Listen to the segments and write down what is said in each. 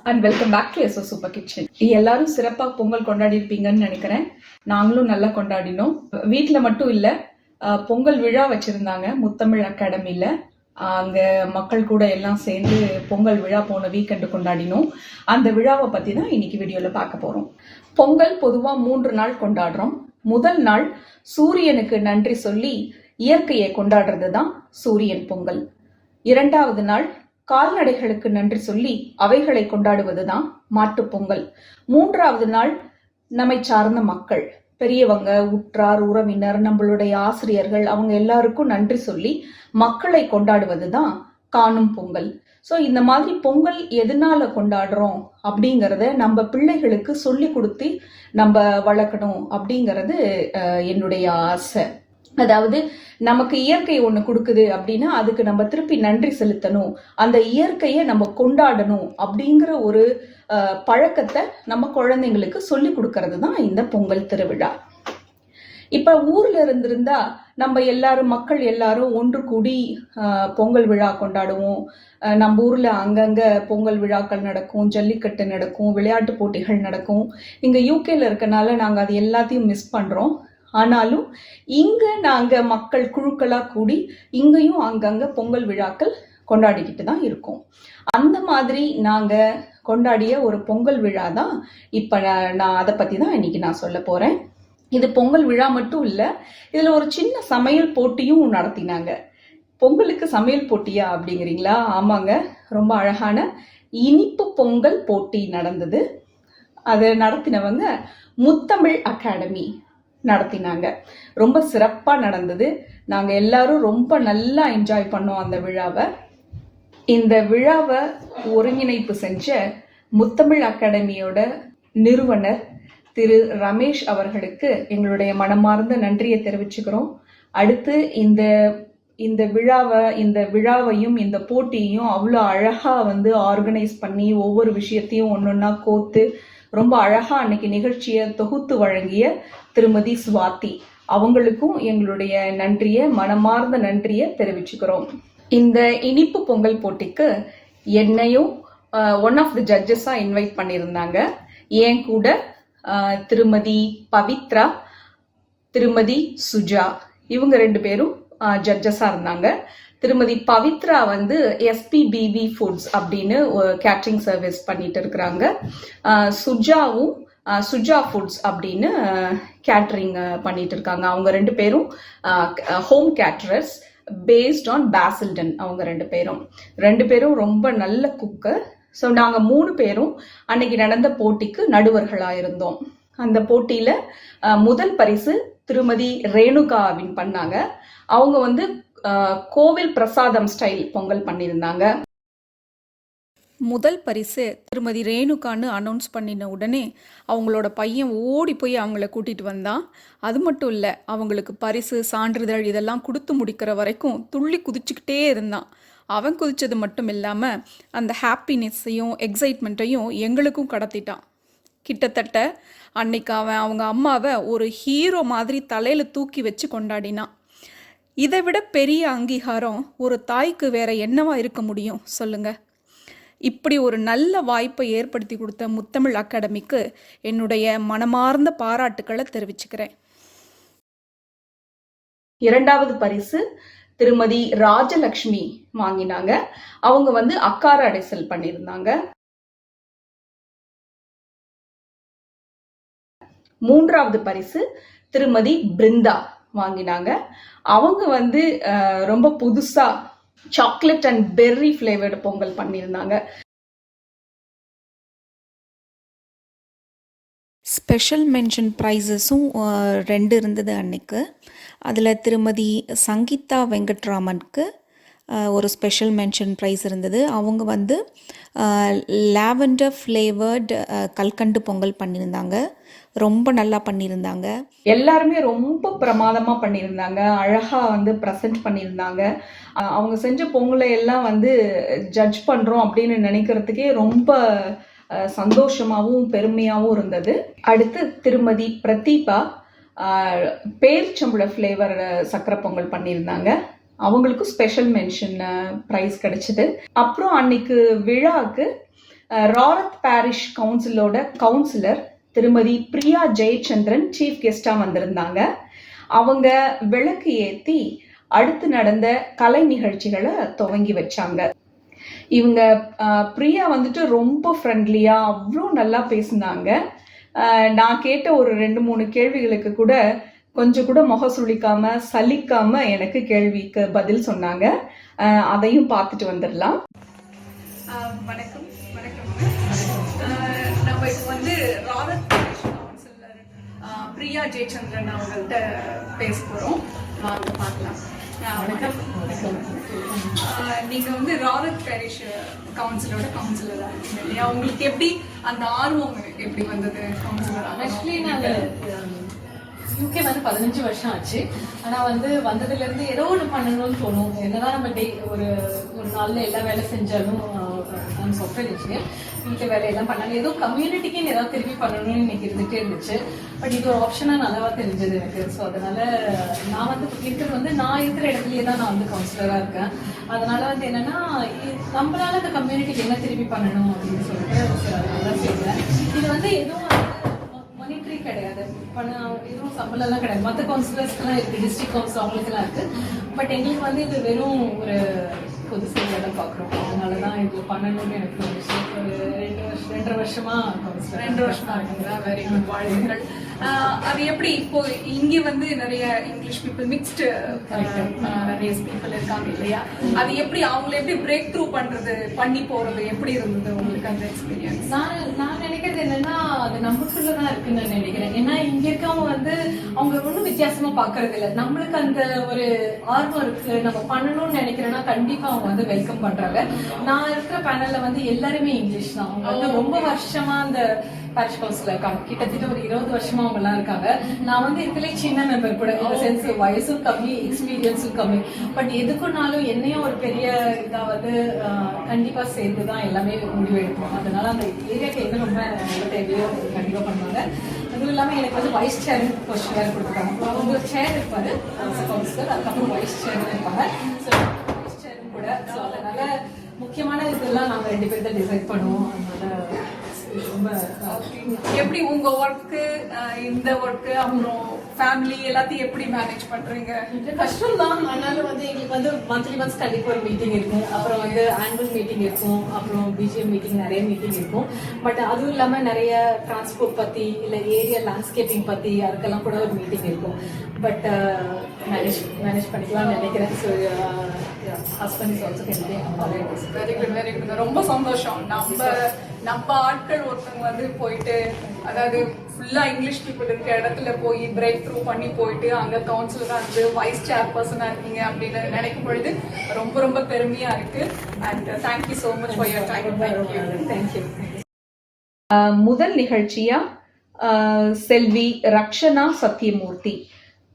And welcome back to SO super kitchen. எல்லாரும் சிறப்பாக பொங்கல் கொண்டாடி இருப்பீங்கன்னு நினைக்கிறேன். நாங்களும் நல்லா கொண்டாடினோம். வீட்டில் மட்டும் இல்லை, பொங்கல் விழா வச்சிருந்தாங்க முத்தமிழ் அகாடமியில். அங்கே மக்கள் கூட எல்லாம் சேர்ந்து பொங்கல் விழா போன வீக்கெண்டு கொண்டாடினோம். அந்த விழாவை பற்றி தான் இன்னைக்கு வீடியோவில் பார்க்க போகிறோம். பொங்கல் பொதுவாக 3 நாள் கொண்டாடுறோம். முதல் நாள் சூரியனுக்கு நன்றி சொல்லி இயற்கையை கொண்டாடுறது தான் சூரியன் பொங்கல். 2வது நாள் கால்நடைகளுக்கு நன்றி சொல்லி அவைகளை கொண்டாடுவதுதான் மாட்டுப் பொங்கல். 3வது நாள் நம்மை சார்ந்த மக்கள், பெரியவங்க, உற்றார், உறவினர், நம்மளுடைய ஆசிரியர்கள், அவங்க எல்லாருக்கும் நன்றி சொல்லி மக்களை கொண்டாடுவதுதான் காணும் பொங்கல். ஸோ இந்த மாதிரி பொங்கல் எதனால கொண்டாடுறோம் அப்படிங்கிறத நம்ம பிள்ளைகளுக்கு சொல்லி கொடுத்து நம்ம வளர்க்கணும் அப்படிங்கிறது என்னுடைய ஆசை. அதாவது நமக்கு இயற்கை ஒண்ணு கொடுக்குது அப்படின்னா அதுக்கு நம்ம திருப்பி நன்றி செலுத்தணும், அந்த இயற்கையை நம்ம கொண்டாடணும் அப்படிங்கிற ஒரு பழக்கத்தை நம்ம குழந்தைங்களுக்கு சொல்லி கொடுக்கறது தான் இந்த பொங்கல் திருவிழா. இப்ப ஊர்ல இருந்திருந்தா நம்ம எல்லாரும், மக்கள் எல்லாரும் ஒன்று கூடி பொங்கல் விழா கொண்டாடுவோம். நம்ம ஊர்ல அங்கங்க பொங்கல் விழாக்கள் நடக்கும், ஜல்லிக்கட்டு நடக்கும், விளையாட்டு போட்டிகள் நடக்கும். இங்க யூகேல இருக்கனால நாங்க அது எல்லாத்தையும் மிஸ் பண்றோம். ஆனாலும் இங்க நாங்க மக்கள் குழுக்களா கூடி இங்கேயும் அங்கங்க பொங்கல் விழாக்கள் கொண்டாடிக்கிட்டு தான் இருக்கோம். அந்த மாதிரி நாங்க கொண்டாடிய ஒரு பொங்கல் விழா தான் இப்ப நான் அதை பத்தி தான் இன்னைக்கு நான் சொல்ல போறேன். இது பொங்கல் விழா மட்டும் இல்ல, இதுல ஒரு சின்ன சமையல் போட்டியும் நடத்தினாங்க. பொங்கலுக்கு சமையல் போட்டியா அப்படிங்கிறீங்களா? ஆமாங்க, ரொம்ப அழகான இனிப்பு பொங்கல் போட்டி நடந்தது. அதை நடத்தினவங்க முத்தமிழ் அகாடமி நடத்தினாங்க. ரொம்ப சிறப்பா நடந்தது. நாங்க எல்லாரும் ரொம்ப நல்லா என்ஜாய் பண்ணோம் அந்த விழாவை. இந்த விழாவை ஒருங்கிணைப்பு செஞ்ச முத்தமிழ் அகாடமியோட நிறுவனர் திரு ரமேஷ் அவர்களுக்கு எங்களுடைய மனமார்ந்த நன்றியை தெரிவிச்சுக்கிறோம். அடுத்து இந்த விழாவையும் இந்த போட்டியையும் அவ்வளோ அழகா ஆர்கனைஸ் பண்ணி ஒவ்வொரு விஷயத்தையும் ஒன்னொன்னா கோத்து ரொம்ப அழகா அன்னைக்கு நிகழ்ச்சியை தொகுத்து வழங்கிய திருமதி சுவாதி அவங்களுக்கும் எங்களுடைய மனமார்ந்த நன்றியை தெரிவிச்சுக்கிறோம். இந்த இனிப்பு பொங்கல் போட்டிக்கு என்னையும் ஒன் ஆஃப் தி ஜட்ஜஸா இன்வைட் பண்ணியிருந்தாங்க. என் கூட திருமதி பவித்ரா, திருமதி சுஜா, இவங்க 2 பேரும் ஜட்ஜஸா இருந்தாங்க. திருமதி பவித்ரா SPBV ஃபுட்ஸ் அப்படின்னு கேட்டரிங் சர்வீஸ் பண்ணிட்டு இருக்கிறாங்க. சுஜாவும் சுஜா ஃபுட்ஸ் அப்படின்னு கேட்டரிங் பண்ணிட்டு இருக்காங்க. அவங்க 2 பேரும் ஹோம் கேட்டரர்ஸ் பேஸ்ட் ஆன் பாசில்டன். அவங்க 2 பேரும் ரொம்ப நல்ல குக்கர். ஸோ நாங்க 3 பேரும் அன்னைக்கு நடந்த போட்டிக்கு நடுவர்களா இருந்தோம். அந்த போட்டியில முதல் பரிசு திருமதி ரேணுகா வின் பண்ணாங்க. அவங்க கோவில் பிரசாதம் ஸ்டைல் பொங்கல் பண்ணியிருந்தாங்க. முதல் பரிசு திருமதி ரேணுகான்னு அனௌன்ஸ் பண்ணின உடனே அவங்களோட பையன் ஓடி போய் அவங்கள கூட்டிட்டு வந்தான். அது மட்டும் இல்லை, அவங்களுக்கு பரிசு, சான்றிதழ் இதெல்லாம் கொடுத்து முடிக்கிற வரைக்கும் துள்ளி குதிச்சுக்கிட்டே இருந்தான். அவன் குதிச்சது மட்டும் இல்லாமல் அந்த ஹாப்பினஸ்ஸையும் எக்ஸைட்மெண்ட்டையும் எங்களுக்கும் கடத்திட்டான். கிட்டத்தட்ட அன்னைக்கு அவன் அவங்க அம்மாவை ஒரு ஹீரோ மாதிரி தலையில் தூக்கி வச்சு கொண்டாடினான். இதை விட பெரிய அங்கீகாரம் ஒரு தாய்க்கு வேற என்னவா இருக்க முடியும் சொல்லுங்க. இப்படி ஒரு நல்ல வாய்ப்பை ஏற்படுத்தி கொடுத்த முத்தமிழ் அகாடமிக்கு என்னுடைய மனமார்ந்த பாராட்டுக்களை தெரிவிச்சுக்கிறேன். 2வது பரிசு திருமதி ராஜலட்சுமி வாங்கினாங்க. அவங்க அக்கார அடைசல் பண்ணியிருந்தாங்க. 3வது பரிசு திருமதி பிருந்தா வாங்கினாங்க. அவங்க ரொம்ப புதுசா chocolate and berry flavoured Pongal பண்ணியிருந்தாங்க. ஸ்பெஷல் மென்ஷன் ப்ரைஸஸும் 2 இருந்தது அன்னைக்கு. அதில் திருமதி சங்கீதா வெங்கட்ராமனுக்கு ஒரு ஸ்பெஷல் மென்ஷன் ப்ரைஸ் இருந்தது. அவங்க லாவெண்டர் ஃப்ளேவர்டு கல்கண்டு பொங்கல் பண்ணியிருந்தாங்க. ரொம்ப நல்லா பண்ணியிருந்தாங்க. எல்லாருமே ரொம்ப பிரமாதமா பண்ணியிருந்தாங்க. அழகா ப்ரெசென்ட் பண்ணியிருந்தாங்க. அவங்க செஞ்ச பொங்கலை எல்லாம் ஜட்ஜ் பண்றோம் அப்படின்னு நினைக்கிறதுக்கே ரொம்ப சந்தோஷமாவும் பெருமையாவும் இருந்தது. அடுத்து திருமதி பிரதீபா பேரிச்சம்பழ ஃப்ளேவர் சக்கரை பொங்கல் பண்ணியிருந்தாங்க. அவங்களுக்கும் ஸ்பெஷல் மென்ஷன் ப்ரைஸ் கிடைச்சிது. அப்புறம் அன்னைக்கு விழாவுக்கு ராரத் பாரிஷ் கவுன்சிலோட கவுன்சிலர் திருமதி பிரியா ஜெயச்சந்திரன் சீஃப் கெஸ்டா வந்திருந்தாங்க. அவங்க விளக்கு ஏத்தி அடுத்து நடந்த கலை நிகழ்ச்சிகளை துவங்கி வச்சாங்க. இவங்க பிரியா வந்துட்டு ரொம்ப ஃப்ரெண்ட்லியா அவ்வளோ நல்லா பேசினாங்க. நான் கேட்ட ஒரு 2-3 கேள்விகளுக்கு கூட கொஞ்சம் கூட முகம் சுளிக்காம சலிக்காம எனக்கு கேள்விக்கு பதில் சொன்னாங்க. அதையும் பார்த்துட்டு வந்துடலாம். வணக்கம் வணக்கம். நம்ம இப்போ வந்து ராரத் கவுன்சிலர் பிரியா ஜெயச்சந்திரன் அவங்கள்ட்ட பேச போறோம். வாங்க பார்க்கலாம். வணக்கம். நீங்க வந்து ராரத் பாரிஷ் கவுன்சிலோட கவுன்சிலரா இருக்கீங்க இல்லையா? உங்களுக்கு எப்படி அந்த ஆர்வம் எப்படி வந்தது கவுன்சிலரா? ஆக்சுவலி நான் யூகே வந்து 15 வருஷம் ஆச்சு. ஆனா வந்து வந்ததுல இருந்து ஏதோ ஒன்று பண்ணணும்னு தோணும். என்னதான் நம்ம ஒரு நாள்ல எல்லா வேலை செஞ்சாலும் நான் சாஃப்ட்வேர் இன்ஜினியர், வீட்டு வேலையெல்லாம் பண்ணாலும் ஏதோ கம்யூனிட்டிக்கு ஏதாவது திரும்பி பண்ணணும்னு எனக்கு இருந்துகிட்டே இருந்துச்சு. பட் இது ஒரு ஆப்ஷனாக நல்லாவா தெரிஞ்சது எனக்கு. ஸோ அதனால நான் வந்து இருக்கிறது வந்து நான் இருக்கிற இடத்துலயே தான் நான் வந்து கவுன்சிலராக இருக்கேன். அதனால வந்து என்னன்னா நம்மளால அந்த கம்யூனிட்டிக்கு என்ன திரும்பி பண்ணணும் அப்படின்னு சொல்லிட்டு நல்லா செய்வேன். இது வந்து எதுவும் மானிட்டரி கிடையாது, எதுவும் சம்பளம்லாம் கிடையாது. மற்ற கவுன்சிலர்ஸ்க்குலாம் இருக்கு, டிஸ்ட்ரிக்ட் கவுன்சில் அவங்களுக்குலாம் இருக்கு. பட் எங்களுக்கு வந்து இது வெறும் ஒரு பொது சேவையாக பார்க்குறோம். அதனால தான் இது பண்ணணும்னு எனக்கு தோணுச்சு. ஒரு 2.5 வருஷமா கவுன்சிலர். 2 வருஷமா இருக்குங்களா? வெரி குட், வாழ்த்துக்கள். அது எப்படி இப்போ இங்க வந்து நிறைய English people mixed race people இருக்காங்க இல்லையா? அது எப்படி அவங்களை எப்படி பிரேக் த்ரூ பண்ணி போறது எப்படி இருந்தது உங்களுக்கு அந்த எக்ஸ்பீரியன்ஸ்? நான் நினைக்கிறது என்னன்னா அது நமக்குள்ளதான் இருக்குன்னு நான் நினைக்கிறேன். ஏன்னா இங்க இருக்கவங்க வந்து அவங்க ஒன்றும் வித்தியாசமா பாக்குறது இல்லை. நம்மளுக்கு அந்த ஒரு ஆர்வம் இருக்கு, நம்ம பண்ணணும்னு நினைக்கிறேன்னா கண்டிப்பா அவங்க வந்து வெல்கம் பண்றாங்க. நான் இருக்கிற பேனல்ல வந்து எல்லாருமே இங்கிலீஷ் தான். அவங்க வந்து ரொம்ப வருஷமா அந்த பாரிஷ் கவுன்சில் இருக்காங்க. கிட்டத்தட்ட ஒரு 20 வருஷமா அவங்க எல்லாம் இருக்காங்க. நான் வந்து இருக்கலே சின்ன மெம்பர் கூட, இந்த சென்ஸ் வயசும் கம்மி, எக்ஸ்பீரியன்ஸும் கம்மி. பட் எதுக்குனாலும் என்னையும் ஒரு பெரிய இதா வந்து கண்டிப்பா சேர்ந்துதான் எல்லாமே முடிவு எடுப்போம். அதனால அந்த ஏரியாக்கு எது ரொம்ப நல்ல தேவையோ கண்டிப்பா பண்ணுவாங்க. அதுவும் இல்லாம எனக்கு வந்து வைஸ் சேர் பொசிஷன் வேறு கொடுத்துருக்காங்க. அவங்க சேர் இருப்பாரு கவுன்சிலர், அதுக்கப்புறம் வைஸ் சேர் இருப்பாங்க. ஸோ வைஸ் சேரும் கூட. ஸோ அதனால முக்கியமான இதெல்லாம் நாங்கள் 2 பேர் தான் டிசைட் பண்ணுவோம். அதனால எப்படி உங்க ஒர்க்கு, இந்த ஒர்க்கு, அப்புறம் ஃபேமிலி எல்லாத்தையும் எப்படி மேனேஜ் பண்றீங்க? கஷ்டம் தான். ஆனாலும் வந்து எங்களுக்கு வந்து மந்த்லி ஒன்ஸ் கண்டிப்பா ஒரு மீட்டிங் இருக்கும். அப்புறம் வந்து ஆனுவல் மீட்டிங் இருக்கும். அப்புறம் பிஜிஎம் மீட்டிங், நிறைய மீட்டிங் இருக்கும். பட் அதுவும் இல்லாம நிறைய டிரான்ஸ்போர்ட் பத்தி இல்ல ஏரியா லேண்ட்ஸ்கேப்பிங் பத்தி அதுக்கெல்லாம் கூட ஒரு மீட்டிங் இருக்கும். பட் மேனேஜ் பண்ணிக்கலாம் நினைக்கிறேன். So husband is also very good, very good. ரொம்ப சந்தோஷம். நம்ம ஆட்கள் ஒருத்தவங்க வந்து போயிட்டு, அதாவது ஃபுல்லா இங்கிலீஷ் பீப்புள் இருக்க இடத்துல போய் பிரேக் த்ரூ பண்ணி போயிட்டு அங்க கவுன்சிலரா இருந்து வைஸ் சேர்பர்சனா இருக்கீங்க அப்படின்னு நினைக்கும் பொழுது ரொம்ப ரொம்ப பெருமையா இருக்கு. And thank you so much for your time. Thank you. முதல் நிகழ்ச்சியா செல்வி ரக்ஷனா சத்யமூர்த்தி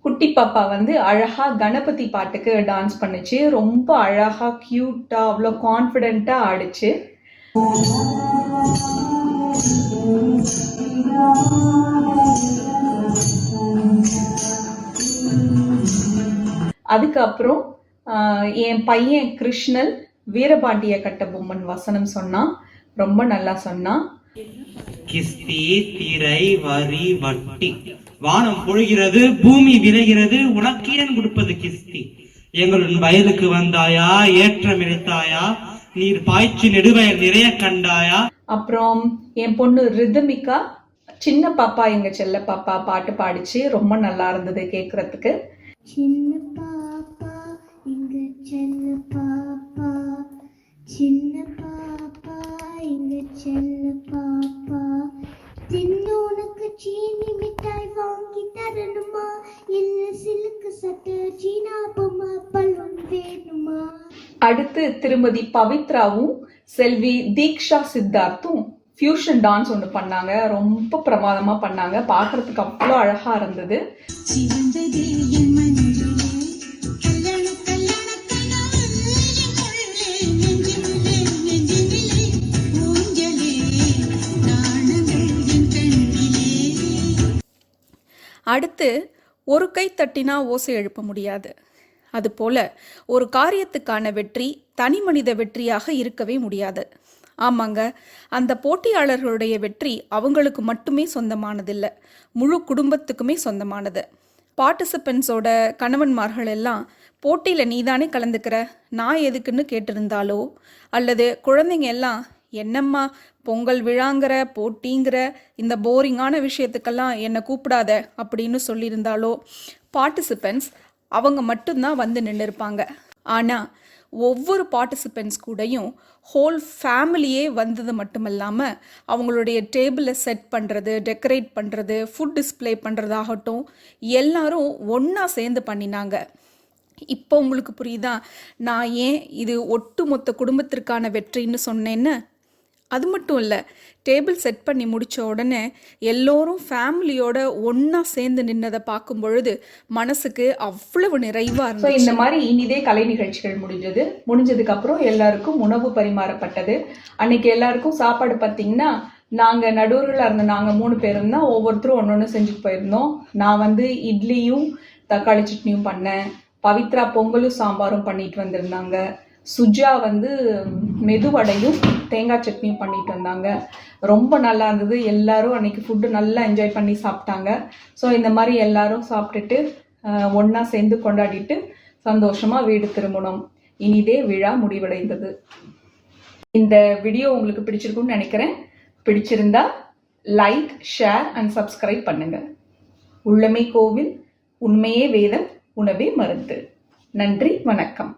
குட்டி பாப்பா வந்து அழகா கணபதி பாட்டுக்கு டான்ஸ் பண்ணுச்சு. ரொம்ப அழகா கியூட்டா அவ்வளோ கான்ஃபிடென்ட்டா ஆடிச்சு. அதுக்கப்புறம் என் பையன் கிருஷ்ணன் வீரபாண்டிய கட்டபொம்மன் வசனம் சொன்னான். ரொம்ப நல்லா சொன்னான். கிஸ்தி திரை வரி வட்டி வானம் பொழிகிறது, பூமி விளைகிறது, உனக்கு ஏன் கொடுப்பது கிஸ்தி? எங்களுடன் வயலுக்கு வந்தாயா, ஏற்றம் இழைத்தாயா, நீர் பாய்ச்சி நெடுவயல் நிறைய கண்டாயா. அப்புறம் என் பொண்ணு ரிதமிகா சின்ன பாப்பா எங்க செல்ல பாப்பா பாட்டு பாடிச்சு. ரொம்ப நல்லா இருந்தது கேக்குறதுக்கு. சின்ன பாப்பா எங்க செல்ல பாப்பா, சின்ன பாப்பா எங்க செல்ல பாப்பா, தின்னோனுக்கு சீனி மிட்டாய் வாங்கி தரணுமா, இல்ல சிலுக்கு சட்டை சீனா பொம்மை பலூன் வேணுமா. அடுத்து திருமதி பவித்ராவும் செல்வி தீக்ஷா சித்தார்த்தும் ஃபியூஷன் டான்ஸ் ஒன்று பண்ணாங்க. ரொம்ப பிரமாதமா பண்ணாங்க. பார்க்கறதுக்கு அவ்வளோ அழகா இருந்தது. அடுத்து ஒரு கை தட்டினா ஓசை எழுப்ப முடியாது. அதுபோல ஒரு காரியத்துக்கான வெற்றி தனி மனித வெற்றியாக இருக்கவே முடியாது. ஆமாங்க, அந்த போட்டியாளர்களுடைய வெற்றி அவங்களுக்கு மட்டுமே சொந்தமானதில்லை, முழு குடும்பத்துக்குமே சொந்தமானது. பார்ட்டிசிபெண்ட்ஸோட கணவன்மார்கள் எல்லாம் போட்டியில் நீதானே கலந்துக்கிற, நான் எதுக்குன்னு கேட்டிருந்தாலோ, அல்லது குழந்தைங்க எல்லாம் என்னம்மா பொங்கல் விழாங்கிற போட்டிங்கிற இந்த போரிங்கான விஷயத்துக்கெல்லாம் என்னை கூப்பிடாத அப்படின்னு சொல்லியிருந்தாலோ, பார்ட்டிசிபெண்ட்ஸ் அவங்க மட்டும்தான் வந்து நின்று இருப்பாங்க. ஆனால் ஒவ்வொரு பார்ட்டிசிபெண்ட்ஸ் கூடயும் ஹோல் ஃபேமிலியே வந்தது மட்டும் இல்லாமல் அவங்களுடைய டேபிளை செட் பண்ணுறது, டெக்கரேட் பண்ணுறது, ஃபுட் டிஸ்பிளே பண்ணுறதாகட்டும் எல்லாரும் ஒன்றா சேர்ந்து பண்ணினாங்க. இப்போ உங்களுக்கு புரியுதா நான் ஏன் இது ஒட்டுமொத்த குடும்பத்திற்கான வெற்றின்னு சொன்னேன்னு? அது மட்டும் இல்லை, டேபிள் செட் பண்ணி முடித்த உடனே எல்லோரும் ஃபேமிலியோட ஒன்றா சேர்ந்து நின்னதை பார்க்கும் பொழுது மனசுக்கு அவ்வளவு நிறைவாக ஸோ இருந்துச்சு. இந்த மாதிரி இனிதே கலை நிகழ்ச்சிகள் முடிஞ்சதுக்கு அப்புறம் எல்லாருக்கும் உணவு பரிமாறப்பட்டது. அன்னைக்கு எல்லாருக்கும் சாப்பாடு பார்த்தீங்கன்னா, நாங்கள் நடுவர்களாக இருந்த நாங்கள் 3 பேரும் தான் ஒவ்வொருத்தரும் ஒன்று செஞ்சுட்டு போயிருந்தோம். நான் வந்து இட்லியும் தக்காளி சட்னியும் பண்ணேன், பவித்ரா பொங்கலும் சாம்பாரும் பண்ணிட்டு வந்திருந்தாங்க, சுஜா வந்து மெதுவடையும் தேங்காய் சட்னியும் பண்ணிட்டு வந்தாங்க. ரொம்ப நல்லா இருந்தது. எல்லாரும் அன்னைக்கு ஃபுட்டு நல்லா என்ஜாய் பண்ணி சாப்பிட்டாங்க. ஸோ இந்த மாதிரி எல்லாரும் சாப்பிட்டுட்டு ஒன்றா சேர்ந்து கொண்டாடிட்டு சந்தோஷமாக வீடு திரும்பணும். இனிதே விழா முடிவடைந்தது. இந்த வீடியோ உங்களுக்கு பிடிச்சிருக்குன்னு நினைக்கிறேன். பிடிச்சிருந்தா லைக், ஷேர் அண்ட் சப்ஸ்கிரைப் பண்ணுங்க. உள்ளமே கோவில், உண்மையே வேதம், உணவே மருந்து. நன்றி, வணக்கம்.